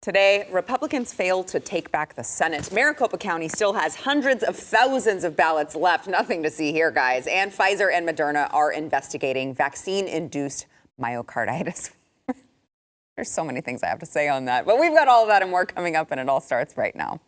Today, Republicans failed to take back the Senate. Maricopa County still has hundreds of thousands of ballots left. Nothing to see here, guys. And Pfizer and Moderna are investigating vaccine-induced myocarditis. There's so many things I have to say on that. But we've got all of that and more coming up, and it all starts right now.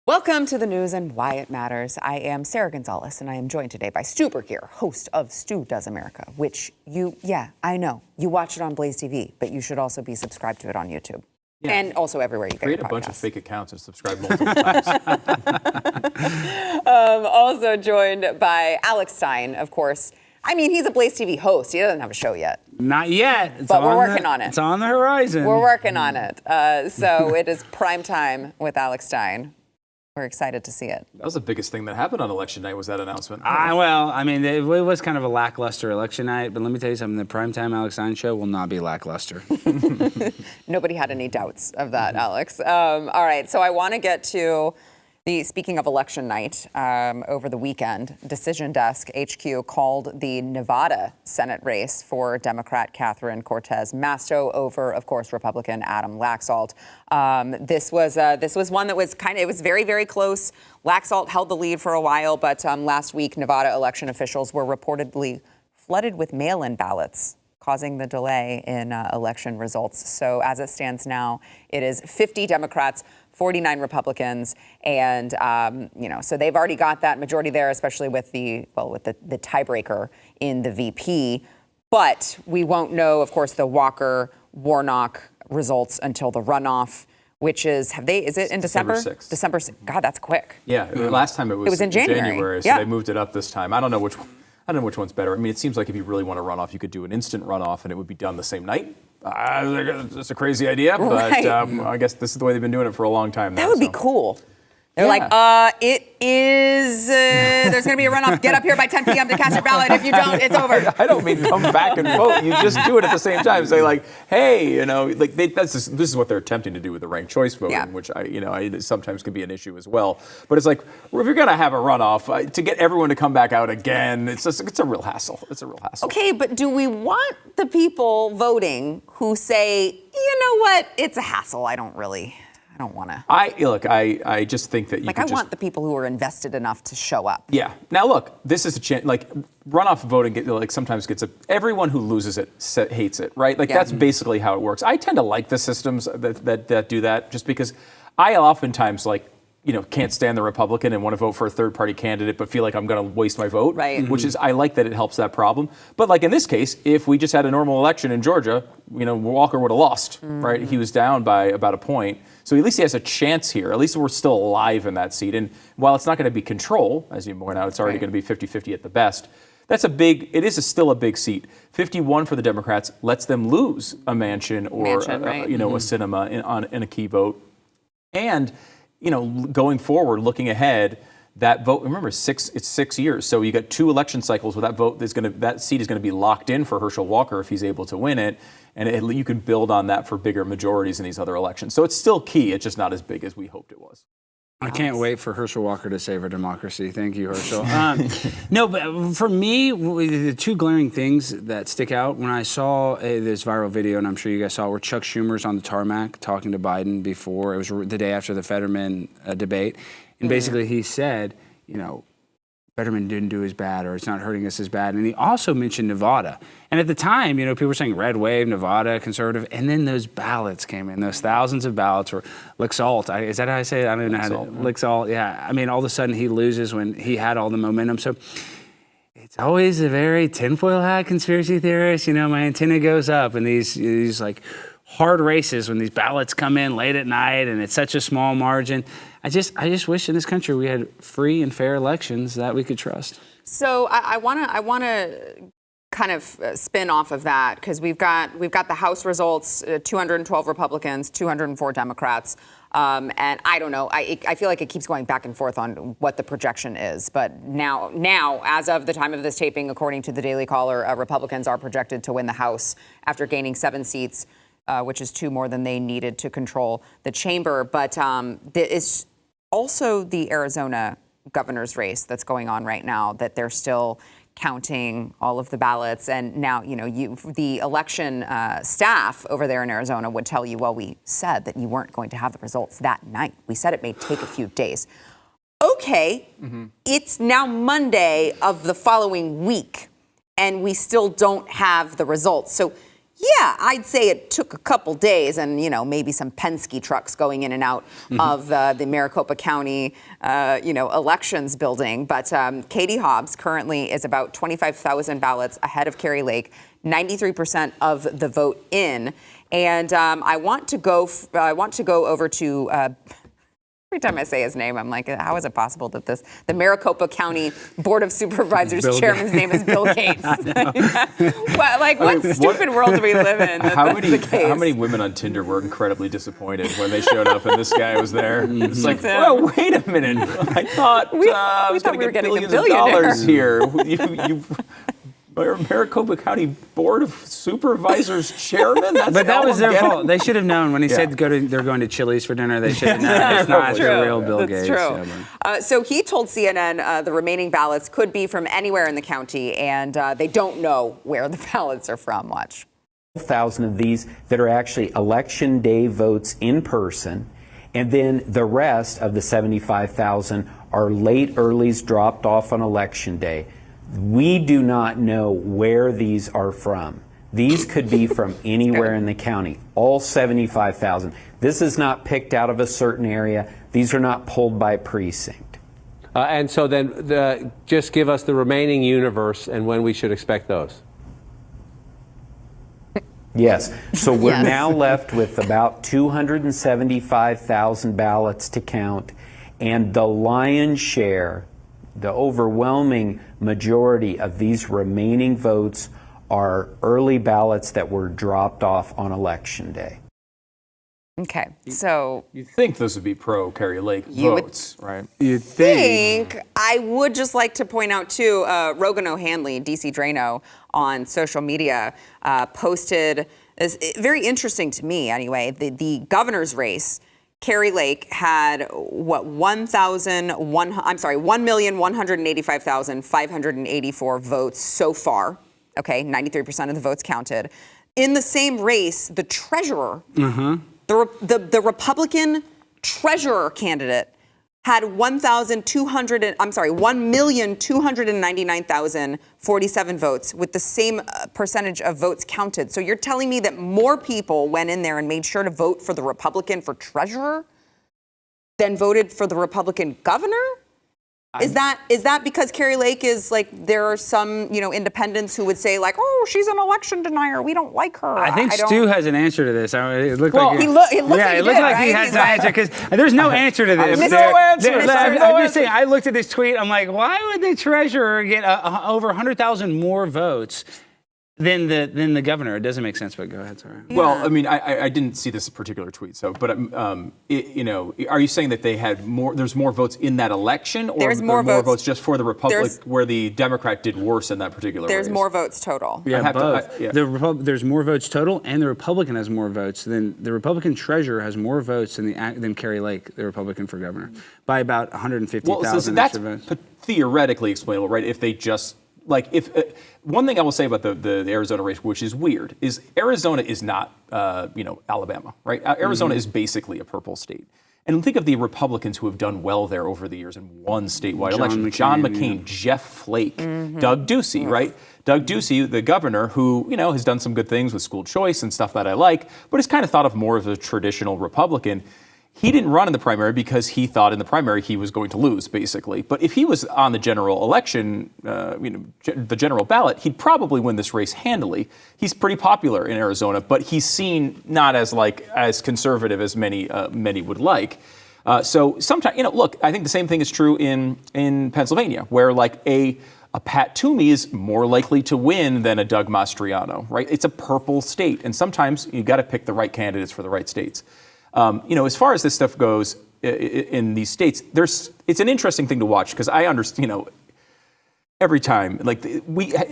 Welcome to the news and why it matters. I am Sarah Gonzalez, and I am joined today by Stu Burguiere, host of Stu Does America, which I know, you watch it on BlazeTV, but you should also be subscribed to it on YouTube. Yeah. And also everywhere you get your podcasts. Create a bunch of fake accounts and subscribe multiple times. Also joined by Alex Stein, of course. I mean, he's a BlazeTV host. He doesn't have a show yet. Not yet. But we're working on it. It's on the horizon. We're working on it. So it is prime time with Alex Stein. We're excited to see it. That was the biggest thing that happened on election night, was that announcement. It was kind of a lackluster election night, but let me tell you something, the primetime Alex Stein show will not be lackluster. Nobody had any doubts of that, Alex. All right, so I want to get to speaking of election night, over the weekend, Decision Desk HQ called the Nevada Senate race for Democrat Catherine Cortez Masto over, of course, Republican Adam Laxalt. This was one that was it was very, very close. Laxalt held the lead for a while, but last week, Nevada election officials were reportedly flooded with mail-in ballots, causing the delay in election results. So as it stands now, it is 50 Democrats, 49 Republicans, and so they've already got that majority there, especially with the tiebreaker in the VP. But we won't know, of course, the Walker-Warnock results until the runoff, which is in December? 6th. December 6th. God, that's quick. Yeah, last time it was in January. So they moved it up this time. I don't know which one's better. I mean, it seems like if you really want to run off, you could do an instant runoff and it would be done the same night. It's a crazy idea, but right. I guess this is the way they've been doing it for a long time now. That would be cool. They're like, it is, there's going to be a runoff. Get up here by 10 p.m. to cast your ballot. If you don't, it's over. I don't mean come back and vote. You just do it at the same time. Say like, hey, this is what they're attempting to do with the ranked choice voting, which sometimes can be an issue as well. But it's like, well, if you're going to have a runoff, to get everyone to come back out again, it's a real hassle. It's a real hassle. Okay, but do we want the people voting who say, you know what, it's a hassle. I don't want to. I just think that I want the people who are invested enough to show up. Yeah. Now look, this is a chance. Runoff voting sometimes gets everyone who loses it hates it, right? That's basically how it works. I tend to like the systems that do that, just because I oftentimes can't stand the Republican and want to vote for a third-party candidate, but feel like I'm going to waste my vote. Right. Which is, I like that it helps that problem. But in this case, if we just had a normal election in Georgia, Walker would have lost, right? He was down by about a point. So at least he has a chance here. At least we're still alive in that seat. And while it's not going to be control, as you point out, it's already going to be 50-50 at the best. It is still a big seat. 51 for the Democrats lets them lose a mansion or a cinema in a key vote. And going forward, looking ahead, that vote, remember, it's 6 years. So you got 2 election cycles where that seat is going to be locked in for Herschel Walker if he's able to win it. And you can build on that for bigger majorities in these other elections. So it's still key. It's just not as big as we hoped it was. I can't wait for Herschel Walker to save our democracy. Thank you, Herschel. No, but for me, the 2 glaring things that stick out when I saw this viral video, and I'm sure you guys saw, where Chuck Schumer's on the tarmac talking to Biden before, it was the day after the Fetterman debate, and basically he said, Fetterman didn't do as bad, or it's not hurting us as bad. And he also mentioned Nevada. And at the time, people were saying red wave, Nevada, conservative. And then those ballots came in. Those thousands of ballots were Laxalt. Is that how I say it? I don't know how to. Laxalt, yeah. I mean, all of a sudden he loses when he had all the momentum. So it's always a very tinfoil hat conspiracy theorist. My antenna goes up in these hard races when these ballots come in late at night and it's such a small margin. I just wish in this country we had free and fair elections that we could trust. So I want to kind of spin off of that, because we've got the House results, 212 Republicans, 204 Democrats. And I don't know. I feel like it keeps going back and forth on what the projection is. But now, as of the time of this taping, according to the Daily Caller, Republicans are projected to win the House after gaining 7 seats. which is 2 more than they needed to control the chamber. But there is also the Arizona governor's race that's going on right now, that they're still counting all of the ballots. And now, the election staff over there in Arizona would tell you, well, we said that you weren't going to have the results that night. We said it may take a few days. Okay, It's now Monday of the following week, and we still don't have the results. So, yeah, I'd say it took a couple days and, maybe some Penske trucks going in and out of the Maricopa County, elections building. But Katie Hobbs currently is about 25,000 ballots ahead of Kari Lake, 93% of the vote in. And I want to go over to every time I say his name, I'm like, how is it possible that the Maricopa County Board of Supervisors chairman's name is Bill Gates? What stupid world do we live in? How many women on Tinder were incredibly disappointed when they showed up and this guy was there? It's like, well, wait a minute. I thought I was going to get billions of dollars here. You Maricopa County Board of Supervisors chairman? That was their fault. They should have known when he said they're going to Chili's for dinner. They should have known. It's not the real Bill Gates. True. So he told CNN the remaining ballots could be from anywhere in the county, and they don't know where the ballots are from. Watch. 1,000 of these that are actually election day votes in person, and then the rest of the 75,000 are late earlies dropped off on election day. We do not know where these are from. These could be from anywhere in the county, all 75,000. This is not picked out of a certain area. These are not pulled by precinct. And so then just give us the remaining universe and when we should expect those. Yes. So we're now left with about 275,000 ballots to count, and the lion's share, the overwhelming majority of these remaining votes are early ballots that were dropped off on election day. Okay, so you think those would be pro Kari Lake votes, right? You think. I would just like to point out too, Rogan O'Hanley, DC Drano, on social media posted this very interesting to me anyway. The governor's race. Kari Lake had 1,185,584 votes so far. Okay, 93% of the votes counted. In the same race, the treasurer, the Republican treasurer candidate had 1,299,047 votes with the same percentage of votes counted. So you're telling me that more people went in there and made sure to vote for the Republican for treasurer than voted for the Republican governor? Is that because Kari Lake is like, there are some, independents who would say like, oh, she's an election denier. We don't like her. I think Stu has an answer to this. It looked like he looked like he had an answer, because there's no answer to this. There's no answer. I'm just saying, I looked at this tweet. I'm like, why would the treasurer get over 100,000 more votes than the governor? It doesn't make sense, but go ahead, sorry. Yeah. Well, I mean, I didn't see this particular tweet, but are you saying that they had more? There's more votes in that election, or there's more votes just for the Republic, where the Democrat did worse in that particular There's race? more votes total. Yeah, both. There's more votes total, and the Republican has more votes than the Republican treasurer has more votes than Kari Lake, the Republican for governor, by about 150,000 Well, so that's votes. theoretically explainable, right? If they just one thing I will say about the Arizona race, which is weird, is Arizona is not Alabama, right? Arizona is basically a purple state. And think of the Republicans who have done well there over the years and won statewide elections. John McCain, Jeff Flake, Doug Ducey, right? Doug Ducey, the governor, who has done some good things with school choice and stuff that I like, but is kind of thought of more as a traditional Republican. He didn't run in the primary because he thought in the primary he was going to lose, basically. But if he was on the general election, the general ballot, he'd probably win this race handily. He's pretty popular in Arizona, but he's seen not as conservative as many would like. So sometimes, look, I think the same thing is true in Pennsylvania, where a Pat Toomey is more likely to win than a Doug Mastriano, right? It's a purple state, and sometimes you got to pick the right candidates for the right states. As far as this stuff goes in these states, it's an interesting thing to watch because I understand, every time, like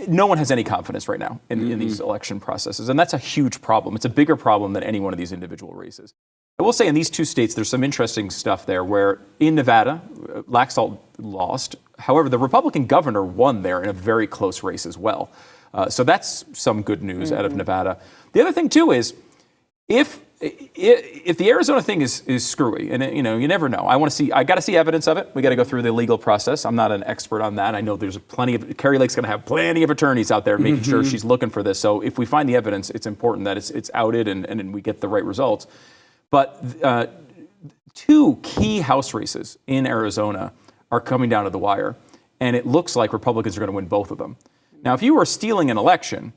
no one has any confidence right now in these election processes, and that's a huge problem. It's a bigger problem than any one of these individual races. I will say in these two states, there's some interesting stuff there where in Nevada, Laxalt lost. However, the Republican governor won there in a very close race as well. So that's some good news out of Nevada. The other thing too is if the Arizona thing is screwy, and you never know. I got to see evidence of it. We got to go through the legal process. I'm not an expert on that. I know there's Kari Lake's going to have plenty of attorneys out there making sure she's looking for this. So if we find the evidence, it's important that it's outed and we get the right results. But two key House races in Arizona are coming down to the wire, and it looks like Republicans are going to win both of them. Now, if you were stealing an election,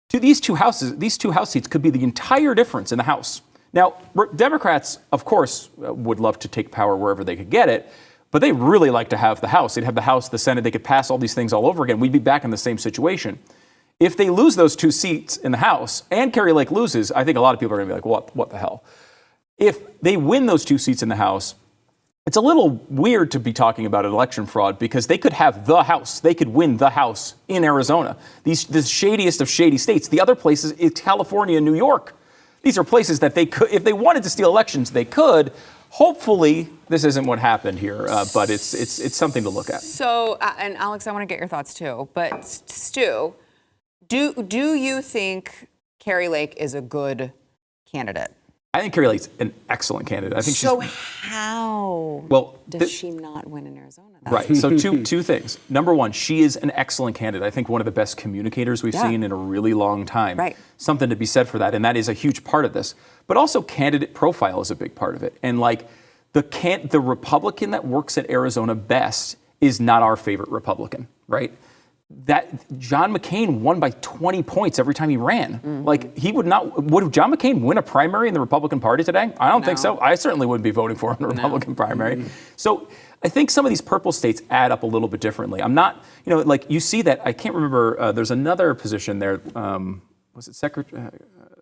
these two House seats could be the entire difference in the House. Now, Democrats, of course, would love to take power wherever they could get it, but they really like to have the House. They'd have the House, the Senate, they could pass all these things all over again. We'd be back in the same situation. If they lose those two seats in the House and Kari Lake loses, I think a lot of people are going to be like, what the hell? If they win those two seats in the House, it's a little weird to be talking about an election fraud because they could have the House. They could win the House in Arizona. The shadiest of shady states. The other places is California and New York. These are places that they could, if they wanted to steal elections, they could. Hopefully, this isn't what happened here, but it's something to look at. So, and Alex, I want to get your thoughts too. But Stu, do you think Kari Lake is a good candidate? I think Kari Lake's an excellent candidate. I think how does she not win in Arizona? Right. So two things. Number one, she is an excellent candidate. I think one of the best communicators we've seen in a really long time. Right. Something to be said for that, and that is a huge part of this. But also, candidate profile is a big part of it. And like the Republican that works at Arizona best is not our favorite Republican, right? That John McCain won by 20 points every time he ran. Like would John McCain win a primary in the Republican Party today? I don't think so. I certainly wouldn't be voting for him in the Republican primary. So I think some of these purple states add up a little bit differently. I'm not, like you see that, I can't remember, there's another position there, was it secretary?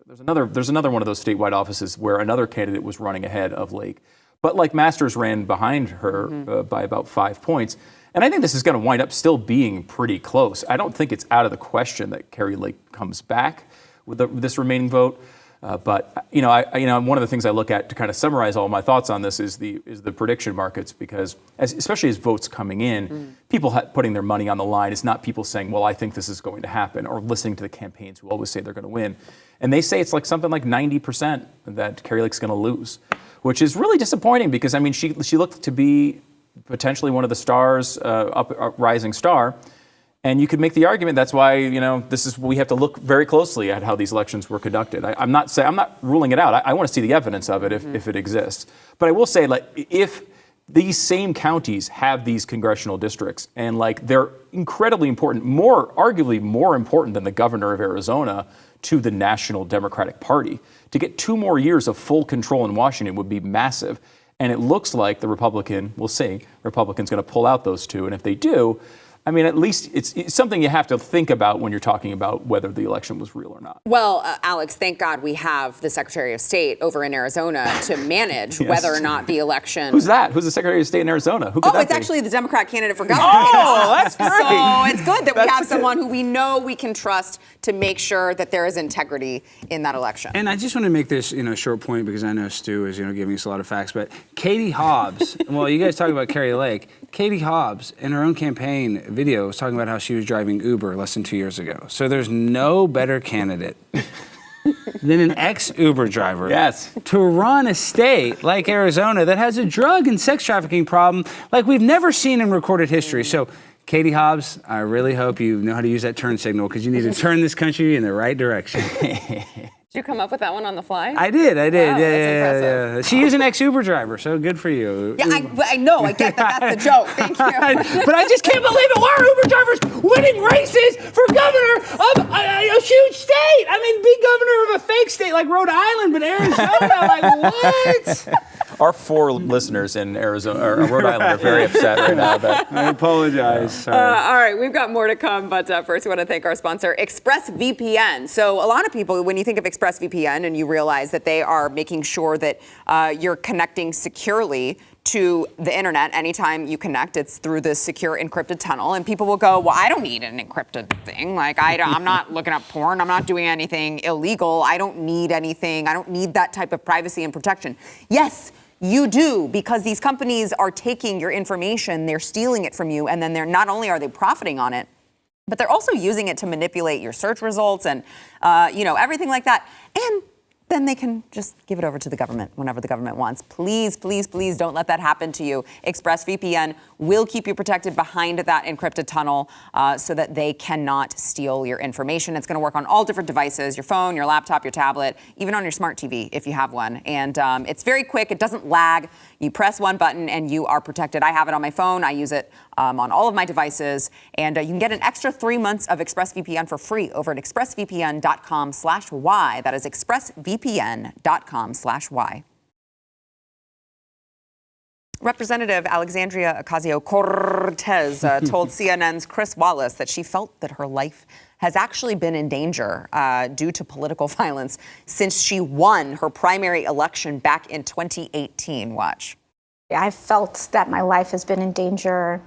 There's another one of those statewide offices where another candidate was running ahead of Lake. But like Masters ran behind her by about 5 points. And I think this is going to wind up still being pretty close. I don't think it's out of the question that Kari Lake comes back with this remaining vote. But one of the things I look at to kind of summarize all my thoughts on this is the prediction markets, because especially as votes coming in, people putting their money on the line. It's not people saying, well, I think this is going to happen, or listening to the campaigns who always say they're going to win. And they say it's like something like 90% that Kari Lake's going to lose, which is really disappointing because, I mean, she looked to be potentially one of the stars, rising star. And you could make the argument that's why, we have to look very closely at how these elections were conducted. I'm not ruling it out. I want to see the evidence of it if it exists. But I will say, like, if these same counties have these congressional districts and like they're incredibly important, arguably more important than the governor of Arizona to the National Democratic Party, to get 2 more years of full control in Washington would be massive. And it looks like Republican's going to pull out those 2. And if they do, I mean, at least it's something you have to think about when you're talking about whether the election was real or not. Well, Alex, thank God we have the Secretary of State over in Arizona to manage whether or not the election. Who's that? Who's the Secretary of State in Arizona? Who could that it's be? actually the Democrat candidate for governor. Oh, that's great. So it's good that we have someone who we know we can trust to make sure that there is integrity in that election. And I just want to make this, short point because I know Stu is, giving us a lot of facts. But Katie Hobbs, well, you guys talk about Kari Lake. Katie Hobbs, in her own campaign video, was talking about how she was driving Uber less than 2 years ago. So there's no better candidate than an ex-Uber driver to run a state like Arizona that has a drug and sex trafficking problem like we've never seen in recorded history. So, Katie Hobbs, I really hope you know how to use that turn signal because you need to turn this country in the right direction. Did you come up with that one on the fly? I did. Wow, that's impressive. She is an ex-Uber driver, so good for you. Yeah, I know. I get that. That's the joke. Thank you. But I just can't believe it. Why are Uber drivers winning races for governor of a huge state? I mean, be governor of a fake state like Rhode Island, but Arizona, like what? Our 4 listeners in Arizona or Rhode Island are very upset right now. I apologize. All right, we've got more to come, but first we want to thank our sponsor, ExpressVPN. So a lot of people, when you think of ExpressVPN and you realize that they are making sure that you're connecting securely to the internet. Anytime you connect, it's through this secure encrypted tunnel. And people will go, well, I don't need an encrypted thing. Like, I'm not looking up porn. I'm not doing anything illegal. I don't need anything. I don't need that type of privacy and protection. Yes, you do, because these companies are taking your information, they're stealing it from you, and then they're not only are they profiting on it, but they're also using it to manipulate your search results and, everything like that. And then they can just give it over to the government whenever the government wants. Please, please, please don't let that happen to you. ExpressVPN will keep you protected behind that encrypted tunnel so that they cannot steal your information. It's going to work on all different devices, your phone, your laptop, your tablet, even on your smart TV if you have one. And it's very quick. It doesn't lag. You press one button and you are protected. I have it on my phone. I use it on all of my devices. And you can get an extra 3 months of ExpressVPN for free over at expressvpn.com/Y. That is expressvpn.com/Y. Representative Alexandria Ocasio-Cortez told CNN's Chris Wallace that she felt that her life has actually been in danger due to political violence since she won her primary election back in 2018. Watch. I felt that my life has been in danger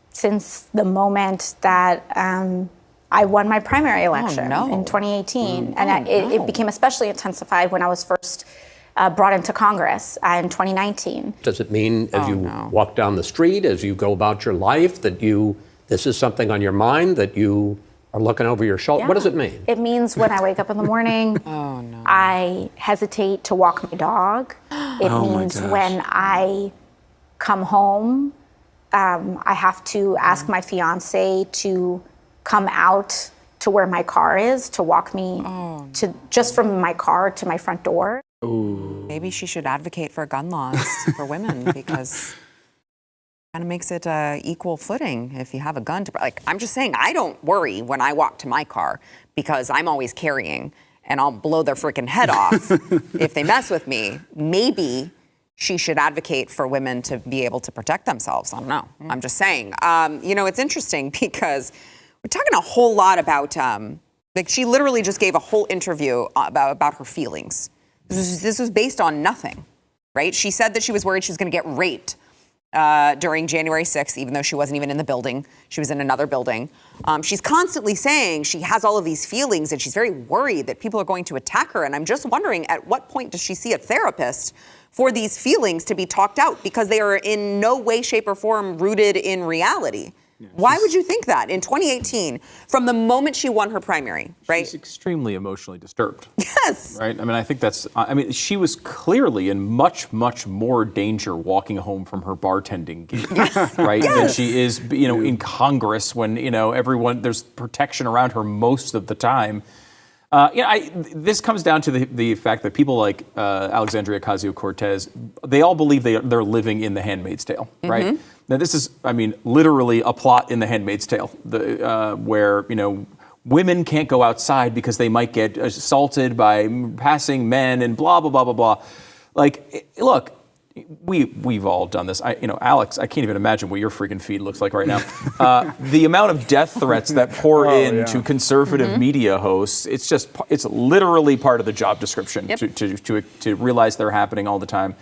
since the moment that I won my primary election in 2018. It became especially intensified when I was first brought into Congress in 2019. Does it mean as you walk down the street, as you go about your life, that this is something on your mind, that you are looking over your shoulder? Yeah. What does it mean? It means when I wake up in the morning, I hesitate to walk my dog. It means when I come home, I have to ask my fiance to come out to where my car is to walk me just from my car to my front door. Ooh. Maybe she should advocate for gun laws for women because it kind of makes it equal footing if you have a gun. I'm just saying, I don't worry when I walk to my car because I'm always carrying and I'll blow their freaking head off if they mess with me. Maybe she should advocate for women to be able to protect themselves. I don't know. I'm just saying. It's interesting because we're talking a whole lot about, she literally just gave a whole interview about her feelings. This was based on nothing, right? She said that she was worried she was going to get raped during January 6th, even though she wasn't even in the building. She was in another building. She's constantly saying she has all of these feelings and she's very worried that people are going to attack her. And I'm just wondering, at what point does she see a therapist for these feelings to be talked out? Because they are in no way, shape, or form rooted in reality. Yeah, why would you think that in 2018, from the moment she won her primary, right? She's extremely emotionally disturbed. Yes. Right? I mean, I think she was clearly in much, much more danger walking home from her bartending gig, right? Yes. Than she is, in Congress when, there's protection around her most of the time. This comes down to the fact that people like Alexandria Ocasio-Cortez, they all believe they're living in The Handmaid's Tale, right? Mm-hmm. Now, this is, literally a plot in The Handmaid's Tale, where, women can't go outside because they might get assaulted by passing men and blah, blah, blah, blah, blah. Like, look, we've all done this. Alex, I can't even imagine what your freaking feed looks like right now. The amount of death threats that pour into conservative media hosts, it's literally part of the job description to realize they're happening all the time.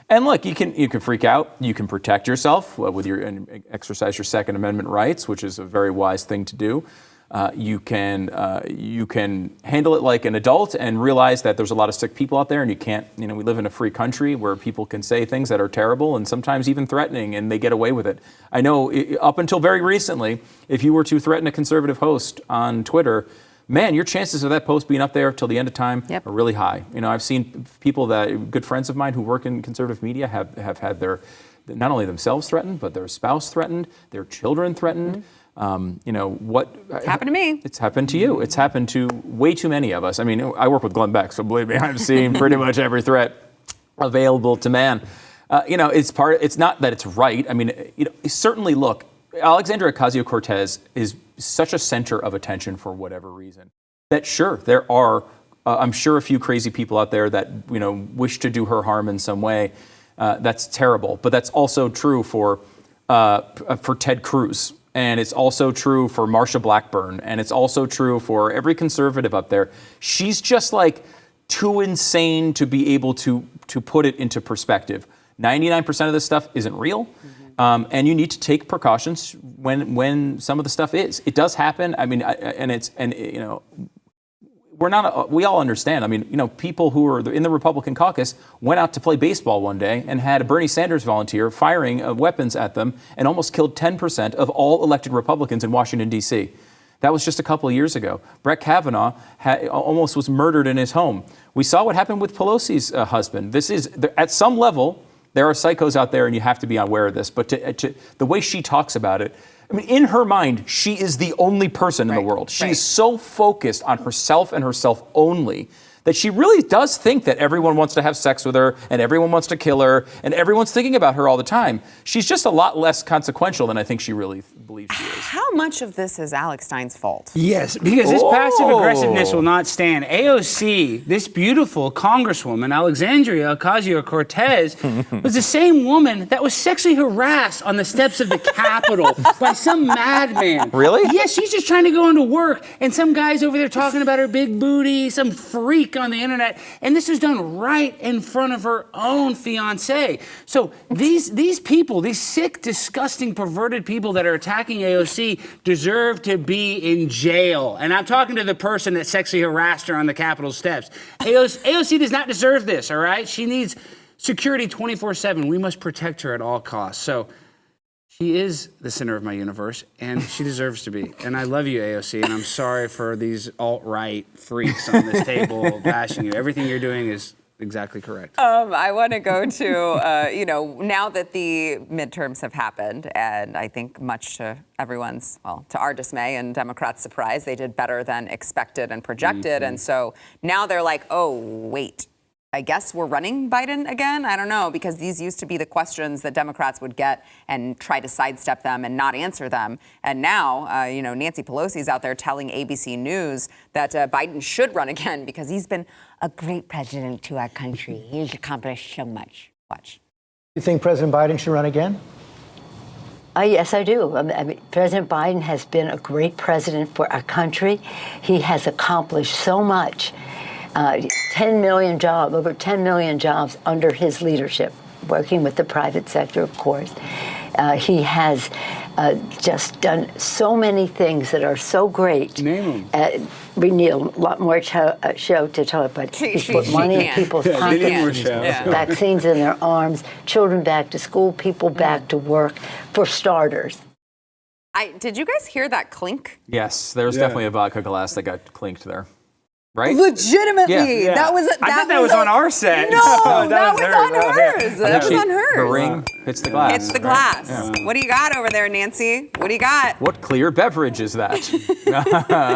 And look, you can freak out. You can protect yourself and exercise your Second Amendment rights, which is a very wise thing to do. You can handle it like an adult and realize that there's a lot of sick people out there, and you can't. We live in a free country where people can say things that are terrible and sometimes even threatening, and they get away with it. I know up until very recently, if you were to threaten a conservative host on Twitter, man, your chances of that post being up there till the end of time are really high. I've seen people good friends of mine who work in conservative media have had their, not only themselves threatened, but their spouse threatened, their children threatened. It's happened to me. It's happened to you. It's happened to way too many of us. I work with Glenn Beck, so believe me, I've seen pretty much every threat available to man. It's not that it's right. Certainly look, Alexandria Ocasio-Cortez is such a center of attention for whatever reason that sure, there are, I'm sure, a few crazy people out there that, wish to do her harm in some way. That's terrible. But that's also true for Ted Cruz. And it's also true for Marsha Blackburn. And it's also true for every conservative up there. She's just too insane to be able to put it into perspective. 99% of this stuff isn't real. And you need to take precautions when some of the stuff is. It does happen. I mean, we all understand. I mean, people who are in the Republican caucus went out to play baseball one day and had a Bernie Sanders volunteer firing weapons at them and almost killed 10% of all elected Republicans in Washington, D.C. That was just a couple of years ago. Brett Kavanaugh almost was murdered in his home. We saw what happened with Pelosi's husband. At some level, there are psychos out there, and you have to be aware of this. But the way she talks about it, I mean, in her mind, she is the only person in the world. She is so focused on herself and herself only that she really does think that everyone wants to have sex with her and everyone wants to kill her and everyone's thinking about her all the time. She's just a lot less consequential than I think she really believes she is. How much of this is Alex Stein's fault? Yes, because this passive aggressiveness will not stand. AOC, this beautiful Congresswoman, Alexandria Ocasio-Cortez, was the same woman that was sexually harassed on the steps of the Capitol by some madman. Really? Yes, she's just trying to go into work, and some guy's over there talking about her big booty, some freak on the internet, and this is done right in front of her own fiance. So these people, these sick, disgusting, perverted people that are attacking AOC deserve to be in jail. And I'm talking to the person that sexually harassed her on the Capitol steps. AOC does not deserve this, all right? She needs security 24/7. We must protect her at all costs. So she is the center of my universe, and she deserves to be. And I love you, AOC, and I'm sorry for these alt-right freaks on this table bashing you. Everything you're doing is exactly correct. I want to go to, now that the midterms have happened, and I think much to everyone's, to our dismay and Democrats' surprise, they did better than expected and projected. And so now they're like, oh, wait. I guess we're running Biden again? I don't know, because these used to be the questions that Democrats would get and try to sidestep them and not answer them. And now, Nancy Pelosi's out there telling ABC News that Biden should run again because he's been a great president to our country. He's accomplished so much. Watch. You think President Biden should run again? Yes, I do. I mean, President Biden has been a great president for our country. He has accomplished so much. 10 million jobs, over 10 million jobs under his leadership, working with the private sector, of course. He has just done so many things that are so great. Name them. We need a lot more show to tell it, but he's put money in people's pockets, vaccines in their arms, children back to school, people back to work, for starters. Did you guys hear that clink? Yes, there was definitely a vodka glass that got clinked there. Right? Legitimately. Yeah. That was I thought that was on our set. No, that was on hers. That was on hers. The ring hits the glass. Hits the glass. Yeah. What do you got over there, Nancy? What do you got? What clear beverage is that?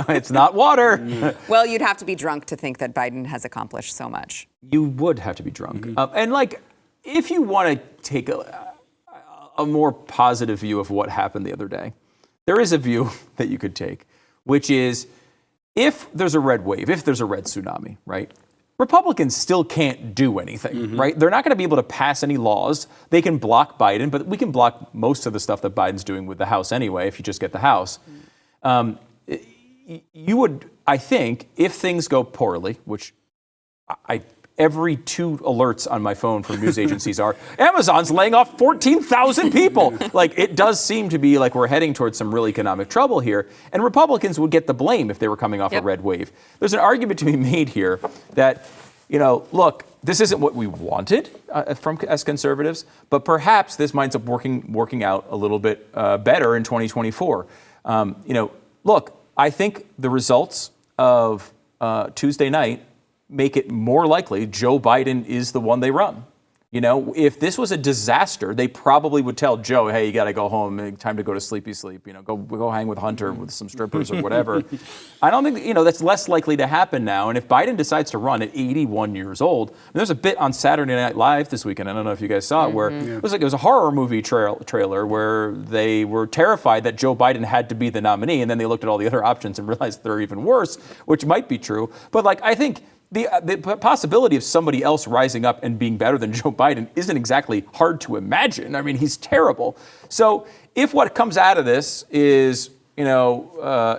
It's not water. Well, you'd have to be drunk to think that Biden has accomplished so much. You would have to be drunk. And if you want to take a more positive view of what happened the other day, there is a view that you could take, which is, if there's a red wave, if there's a red tsunami, right, Republicans still can't do anything, right? They're not going to be able to pass any laws. They can block Biden, but we can block most of the stuff that Biden's doing with the House anyway, if you just get the House. You would, I think, if things go poorly, which every 2 alerts on my phone from news agencies are, Amazon's laying off 14,000 people. It does seem to be like we're heading towards some real economic trouble here. And Republicans would get the blame if they were coming off a red wave. There's an argument to be made here that, look, this isn't what we wanted as conservatives, but perhaps this winds up working out a little bit better in 2024. Look, I think the results of Tuesday night make it more likely Joe Biden is the one they run. If this was a disaster, they probably would tell Joe, hey, you got to go home. Time to go to sleepy sleep. Go hang with Hunter with some strippers or whatever. I don't think, that's less likely to happen now. And if Biden decides to run at 81 years old, there's a bit on Saturday Night Live this weekend, I don't know if you guys saw it, where it was a horror movie trailer where they were terrified that Joe Biden had to be the nominee. And then they looked at all the other options and realized they're even worse, which might be true. But I think the possibility of somebody else rising up and being better than Joe Biden isn't exactly hard to imagine. I mean, he's terrible. So if what comes out of this is, a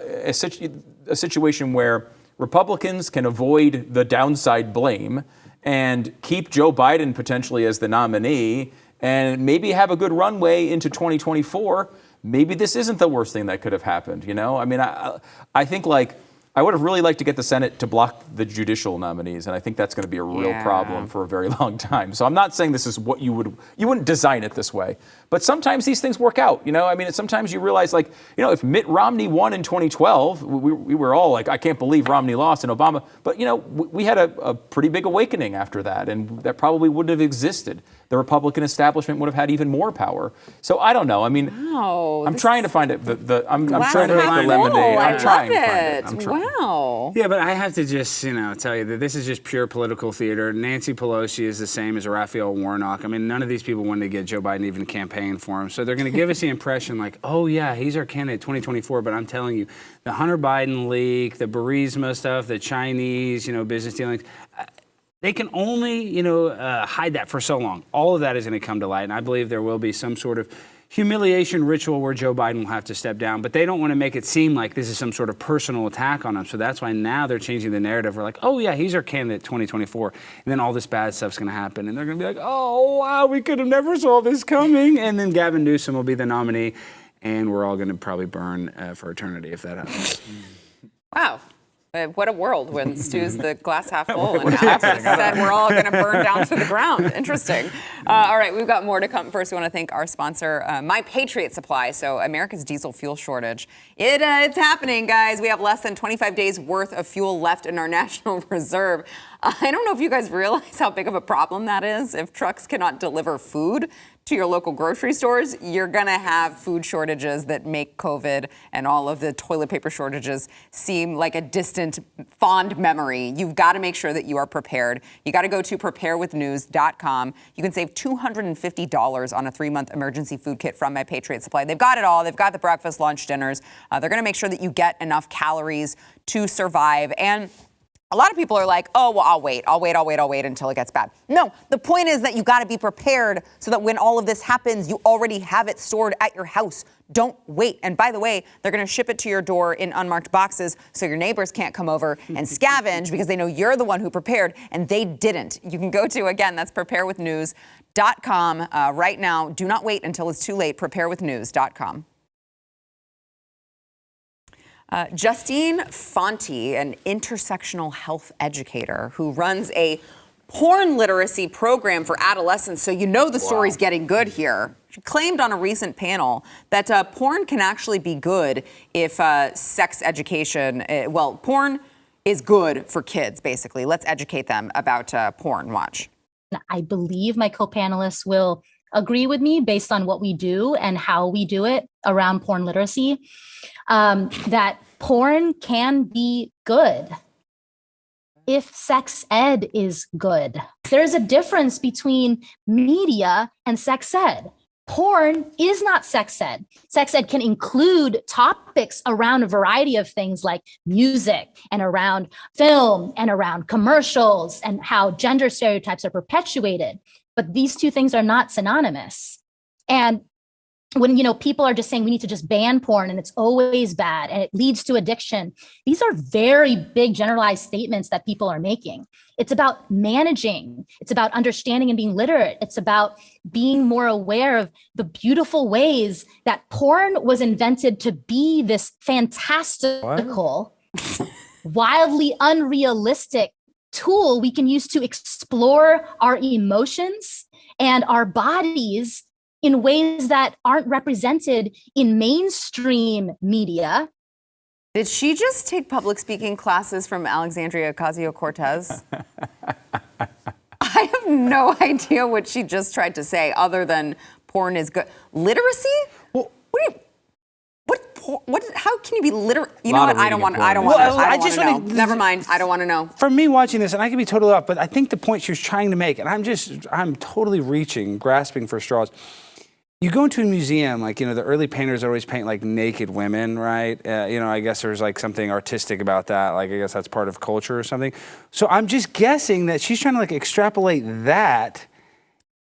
situation where Republicans can avoid the downside blame and keep Joe Biden potentially as the nominee and maybe have a good runway into 2024, maybe this isn't the worst thing that could have happened, you know? I mean, I think, like, I would have really liked to get the Senate to block the judicial nominees, and I think that's going to be a real problem for a very long time. So I'm not saying this is what you wouldn't design it this way, but sometimes these things work out, you know? I mean, sometimes you realize, like, you know, if Mitt Romney won in 2012, we were all like, I can't believe Romney lost and Obama, but, you know, we had a pretty big awakening after that, and that probably wouldn't have existed. The Republican establishment would have had even more power. So I don't know. I mean, I'm trying to find it. I'm trying to make the lemonade. I'm trying to find it. Wow. Yeah, but I have to just, you know, tell you that this is just pure political theater. Nancy Pelosi is the same as Raphael Warnock. I mean, none of these people wanted to get Joe Biden even to campaign for him. So they're going to give us the impression like, oh, yeah, he's our candidate 2024. But I'm telling you, the Hunter Biden leak, the Burisma stuff, the Chinese, you know, business dealings, they can only, you know, hide that for so long. All of that is going to come to light, and I believe there will be some sort of humiliation ritual where Joe Biden will have to step down. But they don't want to make it seem like this is some sort of personal attack on him. So that's why now they're changing the narrative. We're like, oh, yeah, he's our candidate 2024. And then all this bad stuff's going to happen. And they're going to be like, oh, wow, we could have never saw this coming. And then Gavin Newsom will be the nominee, and we're all going to probably burn for eternity if that happens. Wow. What a world when Stu's the glass half full and Alex said we're all going to burn down to the ground. Interesting. All right, we've got more to come. First, we want to thank our sponsor, My Patriot Supply. So America's diesel fuel shortage. It's happening, guys. We have less than 25 days worth of fuel left in our national reserve. I don't know if you guys realize how big of a problem that is. If trucks cannot deliver food to your local grocery stores, you're going to have food shortages that make COVID and all of the toilet paper shortages seem like a distant, fond memory. You've got to make sure that you are prepared. You got to go to preparewithnews.com. You can save $250 on a 3-month emergency food kit from My Patriot Supply. They've got it all. They've got the breakfast, lunch, dinners. They're going to make sure that you get enough calories to survive. And a lot of people are like, oh, well, I'll wait until it gets bad. No, the point is that you got to be prepared so that when all of this happens, you already have it stored at your house. Don't wait. And by the way, they're going to ship it to your door in unmarked boxes so your neighbors can't come over and scavenge because they know you're the one who prepared and they didn't. You can go to, again, that's preparewithnews.com right now. Do not wait until it's too late. Preparewithnews.com. Justine Fonte, an intersectional health educator who runs a porn literacy program for adolescents, so you know the story's getting good here. She claimed on a recent panel that porn can actually be good if sex education, porn is good for kids, basically. Let's educate them about porn. Watch. I believe my co-panelists will agree with me based on what we do and how we do it around porn literacy, that porn can be good if sex ed is good. There's a difference between media and sex ed. Porn is not sex ed. Sex ed can include topics around a variety of things like music and around film and around commercials and how gender stereotypes are perpetuated. But these two things are not synonymous. And when, you know, people are just saying we need to just ban porn and it's always bad and it leads to addiction, these are very big generalized statements that people are making. It's about managing. It's about understanding and being literate. It's about being more aware of the beautiful ways that porn was invented to be this fantastical, wildly unrealistic tool we can use to explore our emotions and our bodies in ways that aren't represented in mainstream media. Did she just take public speaking classes from Alexandria Ocasio-Cortez? I have no idea what she just tried to say other than porn is good. Literacy? Well, how can you be literate? You know what? I don't want to know. Never mind. I don't want to know. For me watching this, and I can be totally off, but I think the point she was trying to make, and I'm totally grasping for straws. You go into a museum, like, you know, the early painters always paint like naked women, right? You know, I guess there's like something artistic about that. Like, I guess that's part of culture or something. So I'm just guessing that she's trying to like extrapolate that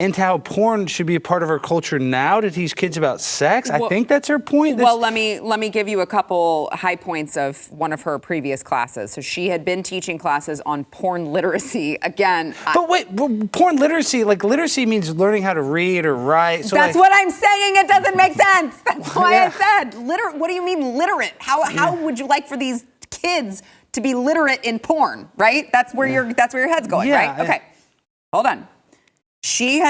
into how porn should be a part of our culture now to teach kids about sex. I think that's her point. Well, let me give you a couple high points of one of her previous classes. So she had been teaching classes on porn literacy. Again, but wait, porn literacy, like literacy means learning how to read or write. So that's what I'm saying. It doesn't make sense. That's why I said literate. What do you mean literate? How would you like for these kids to be literate in porn? Right? That's where your head's going. Right? Okay. Hold on. She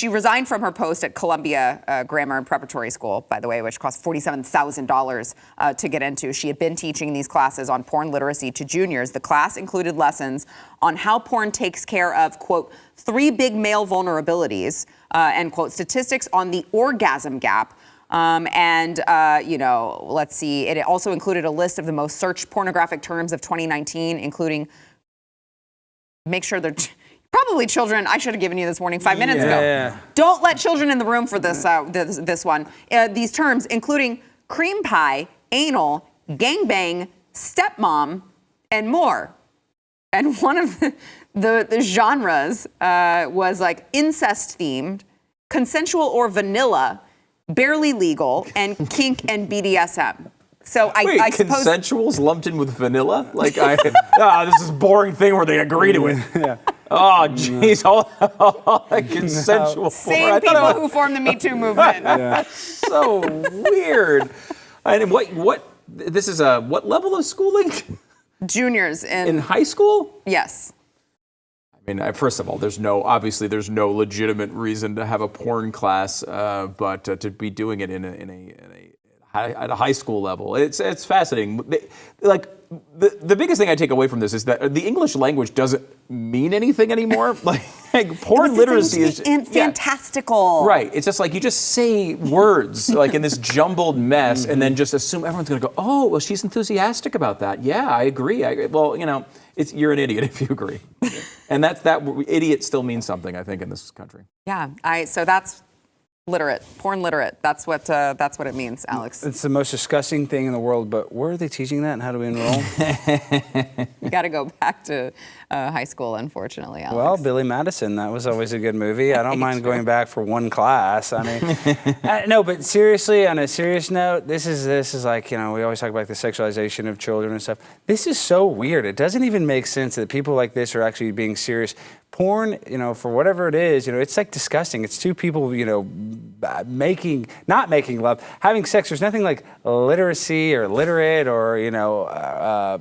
resigned from her post at Columbia Grammar and Preparatory School, by the way, which cost $47,000 to get into. She had been teaching these classes on porn literacy to juniors. The class included lessons on how porn takes care of, quote, 3 big male vulnerabilities, end quote, statistics on the orgasm gap. Let's see. It also included a list of the most searched pornographic terms of 2019, including make sure they're... Probably children. I should have given you this warning 5 minutes ago. Don't let children in the room for this this one. These terms, including cream pie, anal, gangbang, stepmom, and more. And one of the genres was like incest themed, consensual or vanilla, barely legal, and kink and BDSM. So I suppose consensual's lumped in with vanilla? Like this is a boring thing where they agree to it. Yeah. Oh, jeez, all consensual. Same people who formed the Me Too movement. So weird. And what level of schooling? Juniors in high school? Yes. I mean, first of all, there's no legitimate reason to have a porn class, but to be doing it at a high school level, it's fascinating. The biggest thing I take away from this is that the English language doesn't mean anything anymore. Like porn literacy is fantastical. Right. It's just like you just say words like in this jumbled mess, and then just assume everyone's going to go, oh, well, she's enthusiastic about that. Yeah, I agree. Well, you're an idiot if you agree, and that idiot still means something, I think, in this country. Yeah. So that's literate, porn literate. That's what it means, Alex. It's the most disgusting thing in the world. But where are they teaching that, and how do we enroll? You got to go back to high school, unfortunately, Alex. Well, Billy Madison, that was always a good movie. I don't mind going back for one class. I mean, no, but seriously, on a serious note, this is like, we always talk about the sexualization of children and stuff. This is so weird. It doesn't even make sense that people like this are actually being serious. Porn, for whatever it is, it's like disgusting. It's two people, not making love, having sex. There's nothing like literacy or literate or,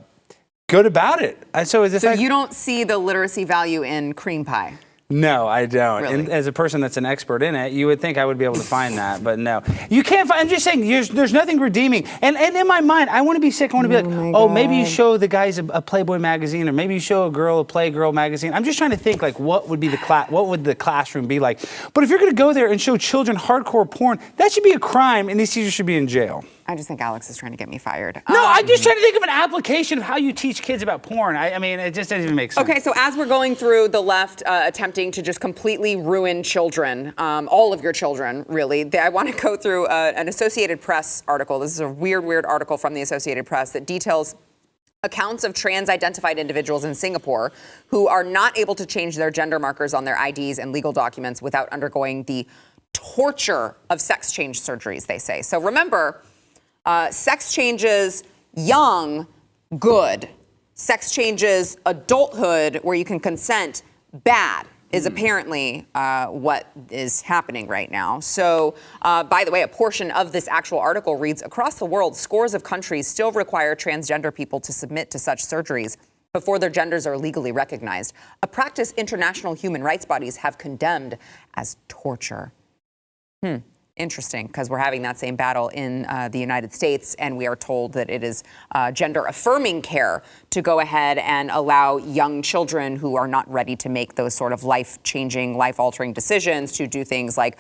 good about it. So you don't see the literacy value in cream pie? No, I don't. Really? And as a person that's an expert in it, you would think I would be able to find that, but no. You can't find, I'm just saying, there's nothing redeeming. And in my mind, I want to be sick. I want to be like, maybe you show the guys a Playboy magazine, or maybe you show a girl a Playgirl magazine. I'm just trying to think, like, what would the classroom be like? But if you're going to go there and show children hardcore porn, that should be a crime, and these teachers should be in jail. I just think Alex is trying to get me fired. No, I'm just trying to think of an application of how you teach kids about porn. I mean, it just doesn't even make sense. Okay, so as we're going through the left attempting to just completely ruin children, all of your children, really, I want to go through an Associated Press article. This is a weird article from the Associated Press that details accounts of trans-identified individuals in Singapore who are not able to change their gender markers on their IDs and legal documents without undergoing the torture of sex change surgeries, they say. So remember, sex changes young, good. Sex changes adulthood, where you can consent, bad, is apparently what is happening right now. So, by the way, a portion of this actual article reads, across the world, scores of countries still require transgender people to submit to such surgeries before their genders are legally recognized, a practice international human rights bodies have condemned as torture. Interesting, because we're having that same battle in the United States, and we are told that it is gender-affirming care to go ahead and allow young children who are not ready to make those sort of life-changing, life-altering decisions to do things like,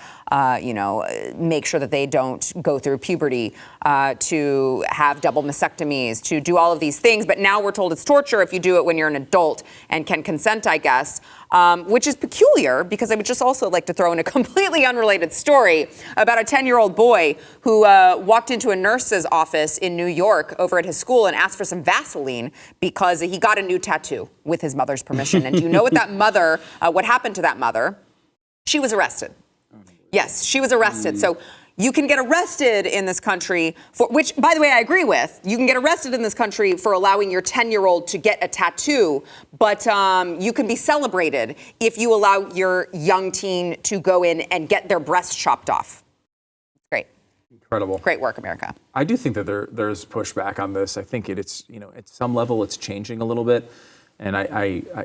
make sure that they don't go through puberty, to have double mastectomies, to do all of these things. But now we're told it's torture if you do it when you're an adult and can consent, I guess. Which is peculiar, because I would just also like to throw in a completely unrelated story about a 10-year-old boy who walked into a nurse's office in New York over at his school and asked for some Vaseline because he got a new tattoo with his mother's permission. And do you know what what happened to that mother? She was arrested. Yes, she was arrested. So you can get arrested in this country for, which, by the way, I agree with. You can get arrested in this country for allowing your 10-year-old to get a tattoo, but you can be celebrated if you allow your young teen to go in and get their breast chopped off. Great. Incredible. Great work, America. I do think that there's pushback on this. I think it's at some level it's changing a little bit. And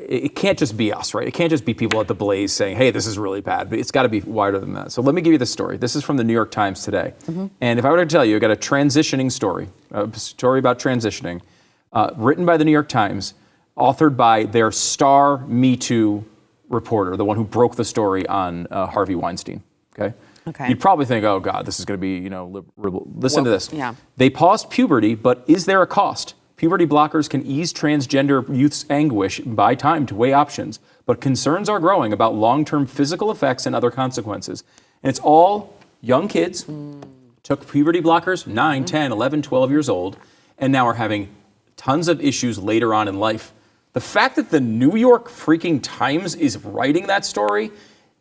it can't just be us, right? It can't just be people at the Blaze saying, hey, this is really bad. But it's got to be wider than that. So let me give you this story. This is from the New York Times today. And if I were to tell you, I got a transitioning story, a story about transitioning, written by the New York Times, authored by their star Me Too reporter, the one who broke the story on Harvey Weinstein. Okay. You'd probably think, oh, God, this is going to be, liberal. Listen to this. Yeah. They paused puberty, but is there a cost? Puberty blockers can ease transgender youth's anguish and buy time to weigh options, but concerns are growing about long-term physical effects and other consequences. And it's all young kids, took puberty blockers 9, 10, 11, 12 years old, and now are having tons of issues later on in life. The fact that the New York freaking Times is writing that story,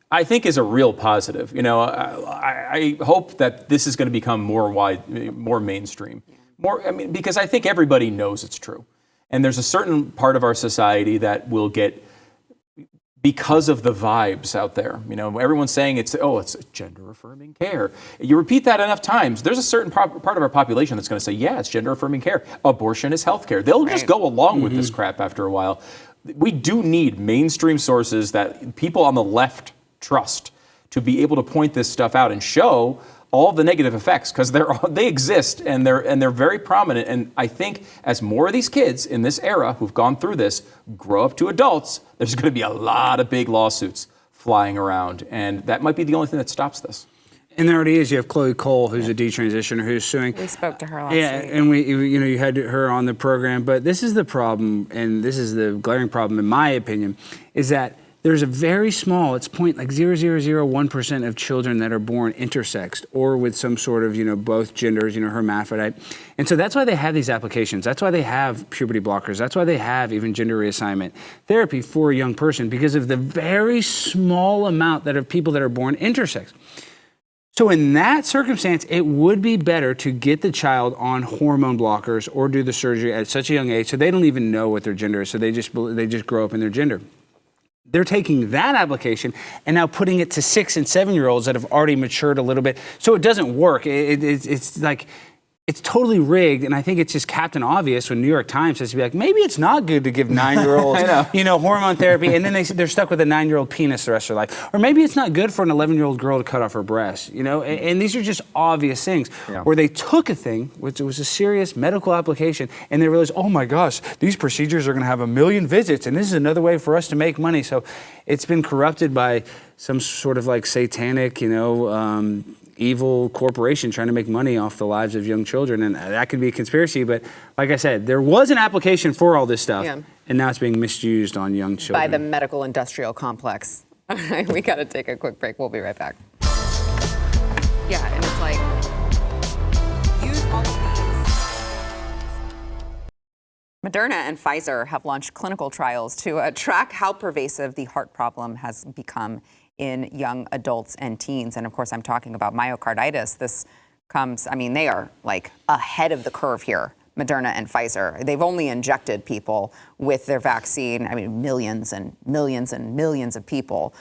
I think is a real positive. I hope that this is going to become more mainstream. Because I think everybody knows it's true. And there's a certain part of our society that will get, because of the vibes out there, everyone's saying it's gender affirming care. You repeat that enough times, there's a certain part of our population that's going to say, yeah, it's gender affirming care. Abortion is health care. They'll just go along with this crap after a while. We do need mainstream sources that people on the left trust to be able to point this stuff out and show all the negative effects, because they exist and they're very prominent. And I think as more of these kids in this era who've gone through this grow up to adults, there's going to be a lot of big lawsuits flying around, and that might be the only thing that stops this. And there already is. You have Chloe Cole, who's a detransitioner, who's suing. We spoke to her last week. And you had her on the program. But this is the problem, and this is the glaring problem, in my opinion, is that there's a very small, it's 0.0001% of children that are born intersexed or with some sort of, both genders, hermaphrodite. And so that's why they have these applications. That's why they have puberty blockers. That's why they have even gender reassignment therapy for a young person, because of the very small amount of people that are born intersex. So in that circumstance, it would be better to get the child on hormone blockers or do the surgery at such a young age so they don't even know what their gender is. So they just grow up in their gender. They're taking that application and now putting it to 6 and 7-year-olds that have already matured a little bit. So it doesn't work. It's like, it's totally rigged, and I think it's just Captain Obvious when New York Times says to be like, maybe it's not good to give 9-year-olds, hormone therapy, and then they're stuck with a 9-year-old penis the rest of their life. Or maybe it's not good for an 11-year-old girl to cut off her breast, and these are just obvious things. Yeah. Where they took a thing, which was a serious medical application, and they realized, oh my gosh, these procedures are going to have 1 million visits, and this is another way for us to make money. So it's been corrupted by some sort of like satanic, evil corporation trying to make money off the lives of young children. And that could be a conspiracy, but like I said, there was an application for all this stuff, and now it's being misused on young children. By the medical industrial complex. All right, we got to take a quick break. We'll be right back. Yeah, and it's like, use all of these. Moderna and Pfizer have launched clinical trials to track how pervasive the heart problem has become in young adults and teens. And of course, I'm talking about myocarditis. This comes, they are like ahead of the curve here, Moderna and Pfizer. They've only injected people with their vaccine, millions and millions and millions of people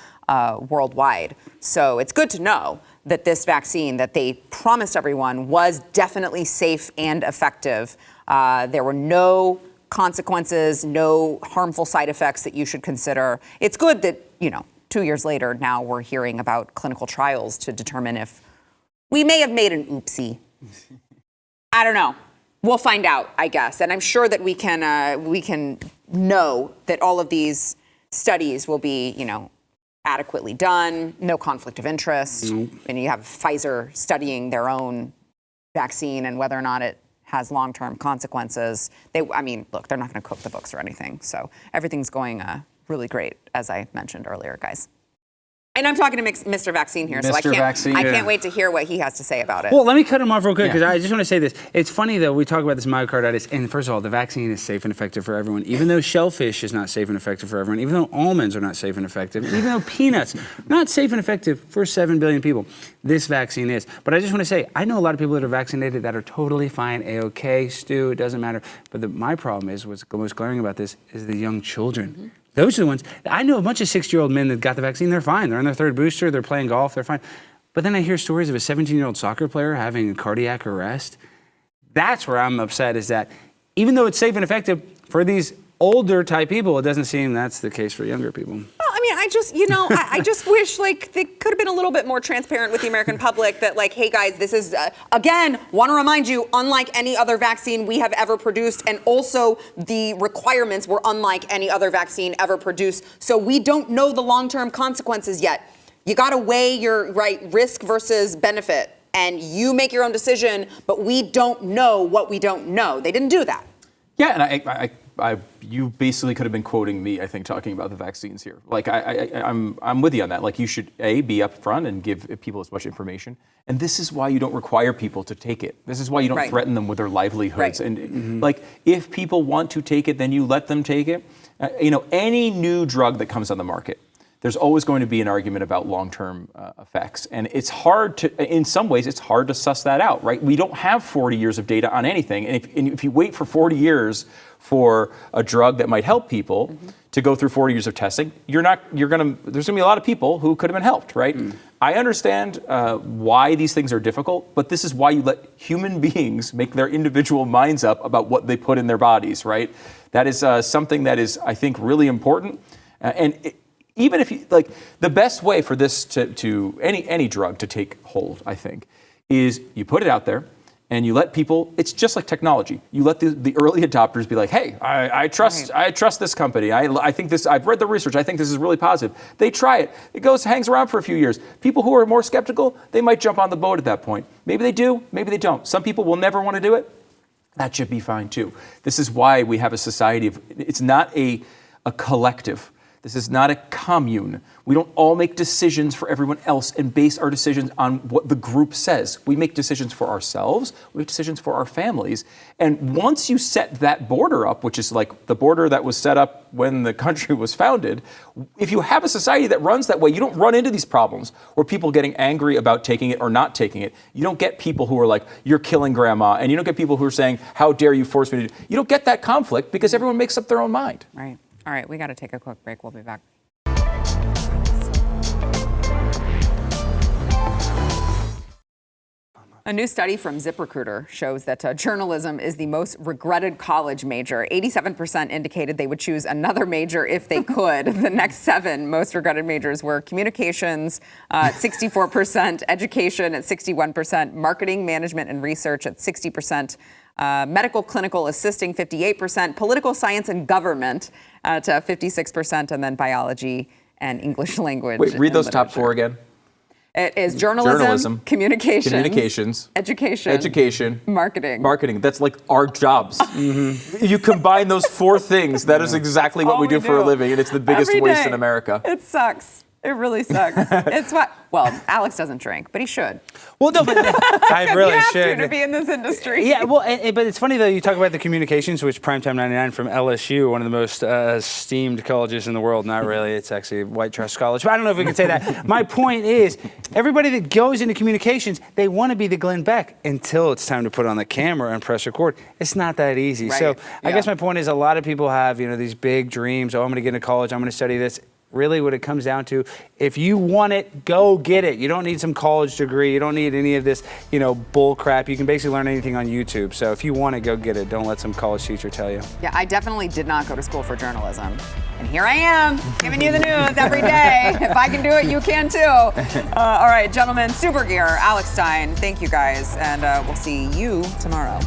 worldwide. So it's good to know that this vaccine that they promised everyone was definitely safe and effective. There were no consequences, no harmful side effects that you should consider. It's good that, 2 years later, now we're hearing about clinical trials to determine if we may have made an oopsie. I don't know. We'll find out, I guess. And I'm sure that we can know that all of these studies will be, adequately done, no conflict of interest. And you have Pfizer studying their own vaccine and whether or not it has long-term consequences. Look, they're not going to cook the books or anything. So everything's going really great, as I mentioned earlier, guys. And I'm talking to Mr. Vaccine here, so I Mr. Vaccine, I yeah. can't wait to hear what he has to say about it. Well, let me cut him off real quick because I just want to say this. It's funny though, we talk about this myocarditis, and first of all, the vaccine is safe and effective for everyone. Even though shellfish is not safe and effective for everyone, even though almonds are not safe and effective, even though peanuts not safe and effective for 7 billion people, this vaccine is. But I just want to say, I know a lot of people that are vaccinated that are totally fine, A-OK, Stu, it doesn't matter. But my problem is, what's most glaring about this is the young children. Those are the ones. I know a bunch of 60-year-old men that got the vaccine. They're fine. They're on their 3rd booster. They're playing golf. They're fine. But then I hear stories of a 17-year-old soccer player having a cardiac arrest. That's where I'm upset, is that even though it's safe and effective for these older type people, it doesn't seem that's the case for younger people. Well, I mean, I just, I just wish like they could have been a little bit more transparent with the American public that like, hey guys, this is, again, want to remind you, unlike any other vaccine we have ever produced, and also the requirements were unlike any other vaccine ever produced. So we don't know the long-term consequences yet. You got to weigh your risk versus benefit, and you make your own decision, but we don't know what we don't know. They didn't do that. Yeah, and you basically could have been quoting me, I think, talking about the vaccines here. Like, I'm with you on that. Like, you should, A, be upfront and give people as much information. And this is why you don't require people to take it. This is why you don't threaten them with their livelihoods. And, like, if people want to take it, then you let them take it. Any new drug that comes on the market, there's always going to be an argument about long-term effects. And it's hard to, in some ways, it's hard to suss that out, right? We don't have 40 years of data on anything. And if you wait for 40 years for a drug that might help people to go through 40 years of testing, there's gonna be a lot of people who could have been helped, right? I understand why these things are difficult, but this is why you let human beings make their individual minds up about what they put in their bodies, right? That is something that is, I think, really important. Even if you, like, the best way for this to any drug to take hold, I think, is you put it out there and you let people, it's just like technology. You let the early adopters be like, hey, I trust this company. I think this, I've read the research. I think this is really positive. They try it. It hangs around for a few years. People who are more skeptical, they might jump on the boat at that point. Maybe they do, maybe they don't. Some people will never want to do it. That should be fine too. This is why we have a society of, it's not a collective. This is not a commune. We don't all make decisions for everyone else and base our decisions on what the group says. We make decisions for ourselves. We make decisions for our families. And once you set that border up, which is like the border that was set up when the country was founded, if you have a society that runs that way, you don't run into these problems where people getting angry about taking it or not taking it. You don't get people who are like, you're killing grandma. And you don't get people who are saying, how dare you force me to do it. You don't get that conflict because everyone makes up their own mind. Right. All right, we got to take a quick break. We'll be back. A new study from ZipRecruiter shows that journalism is the most regretted college major. 87% indicated they would choose another major if they could. The next 7 most regretted majors were communications at 64%, education at 61%, marketing, management, and research at 60%, medical clinical assisting 58%, political science and government at 56%, and then biology and English language. Wait, read those top 4 again. It is journalism, communications, education, marketing. That's like our jobs. You combine those 4 things, that is exactly what we do for a living, and it's the biggest waste in America. It sucks. It really sucks. It's what. Well, Alex doesn't drink, but he should. Well, no, but I really you have should to be in this industry. Yeah, well, but it's funny though. You talk about the communications, which Primetime 99 from LSU, one of the most esteemed colleges in the world. Not really. It's actually a white trash college. But I don't know if we can say that. My point is, everybody that goes into communications, they want to be the Glenn Beck until it's time to put on the camera and press record. It's not that easy. Right. So I guess my point is, a lot of people have these big dreams. Oh, I'm going to get into college. I'm going to study this. Really what it comes down to, if you want it, go get it. You don't need some college degree. You don't need any of this, bull crap. You can basically learn anything on YouTube. So if you want it, go get it. Don't let some college teacher tell you. Yeah, I definitely did not go to school for journalism. And here I am, giving you the news every day. If I can do it, you can too. All right, gentlemen, Burguiere, Alex Stein, thank you guys. And we'll see you tomorrow.